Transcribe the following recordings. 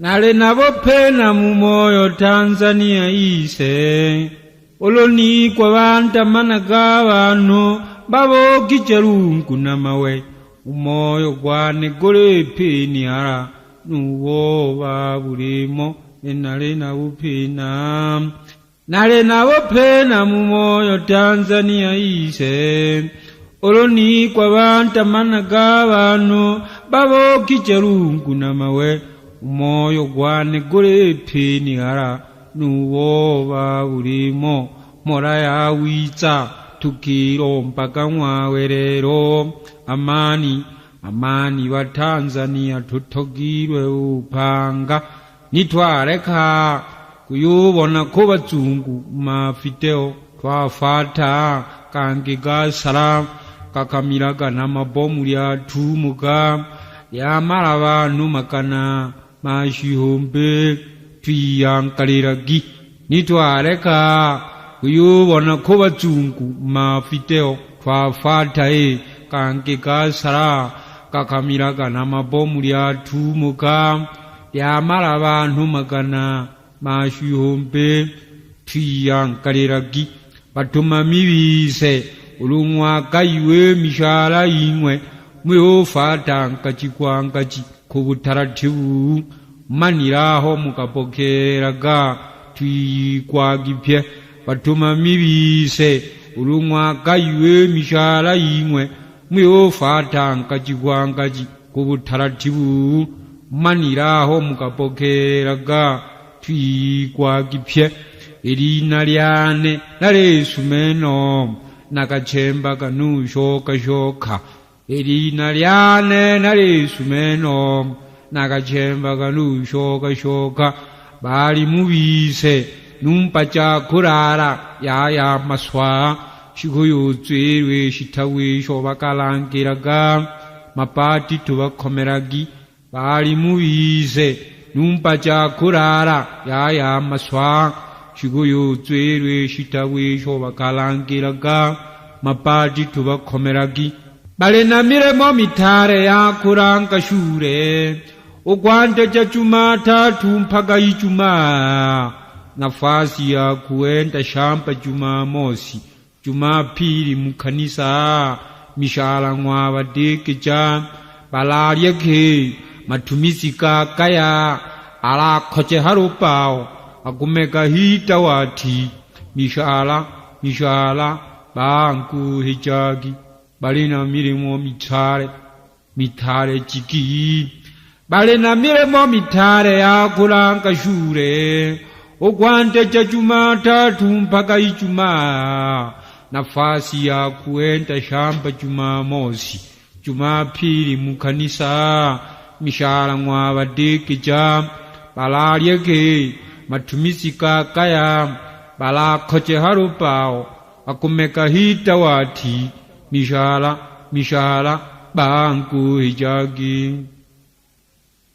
nale nabopena mumoyo Tanzania ise oloni kwa banta managa bantu babokicherungu namawe umoyo gwane gore peni ara nuwo babulimo nale nabopena mumoyo Tanzania ise oloni kwa banta managa bantu babokicherungu namawe umoyo gwane gore peni ara nuwo babulimo moraya witsa tukiro mpaka mwawerero amani wa Tanzania tutogirwe upanga nitwareka kuyubona ko bazungu mafiteo twafata kange gasara kakamiraga n'amabomu lyatumuka yamara abantu makana mashihombe twiyankaliragi nitwareka kuyubona ko bazungu mafiteo twafata kange gasara kakamiraga n'amabomu lyatumuka yamara abantu magana mashihombe twiyankaliragi batuma mibise ulumwaka iwe mishara imwe muyofata nkachikwangachi kubutaratibu maniraho mukapokeraga twikwagipye batuma mibise ulumwaka iwe mishara imwe muyofata nkachikwangachi kubutaratibu maniraho mukapokeraga twikwagipye irina lyane nalesumeno nakachemba kanushoka irina lyane nalesumeno nakachemba kanushoka bali mubise numpacha kurara yaya maswa shikoyotswerwe shitawe shobakalangiraga mapati tubakomeragi bali mubise numpacha kurara yaya maswa shikoyotswerwe shitawe shobakalangiraga mapati tubakomeragi balenamiremo mitare yakuranga shure ukwante cha chuma tatu mpaka ichuma nafasi ya kuenda shamba Jumamosi Jumapili mukanisa mishara mwabadeke balaryeke matumisi kaya ala koche harupao akumeka hita wati mishara banku hijagi balena miremo mitare chiki balena miremo mitare ya kuranga shure ukwante cha Jumatatu mpaka Ijumaa nafasi ya kuenda shamba Jumamosi Jumapili mukanisa mishara mwabadeke balaryeke matumisi kaya bala koche harupao akumeka hita wati mishara banku hijagi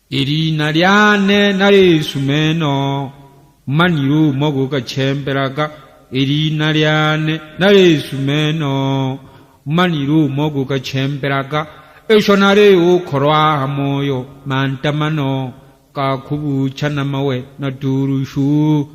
irina lyane nalesumeno maniro mogo kachemberaga irina lyane nalesumeno maniro mogo kachemberaga eshonare ukorwa hamoyo mantamano kakubu chanamawe na durushu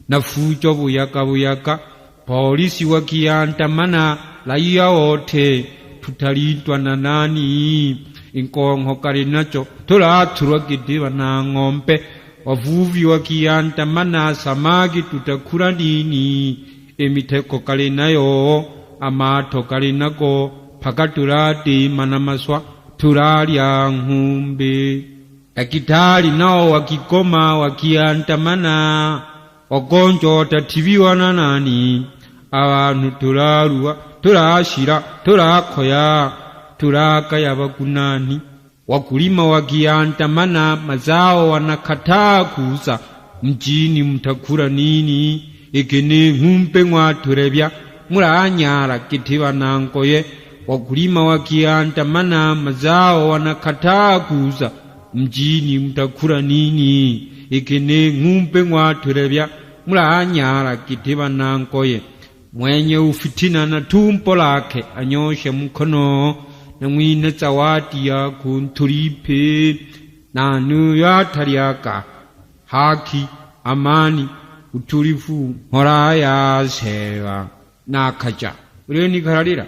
na fujo buyaka polisi wakiantamana laiya ote tutalindwa na nani inkongo kalinacho tulaturwa kidiwa na ng'ombe wavuvi wakiantamana samaki tutakula nini emiteko kalinayo amato kalinako pakatulati manamaswa tulalya ng'ombe dakitali nao wakikoma wakiantamana wagonjo tatibiwa na nani abantu tulalwa tulashira tulakoya tulakaya bakunani wakulima wakiantamana mazao wanakataa kuuza mjini mtakula nini ikene ng'ombe mwaturebya mulanyara kitiba nankoye wakulima wakiantamana mazao wanakataa kuuza mjini mtakula nini ikene ng'ombe mwaturebya mulanyara kitiba nankoye mwenye ufitina na tumbo lake anyoshe mkono na mwine zawadi ya kuntulipe na nuya tariaka haki, amani, utulivu, moraya, seva, nakaja. Ule ni karalira.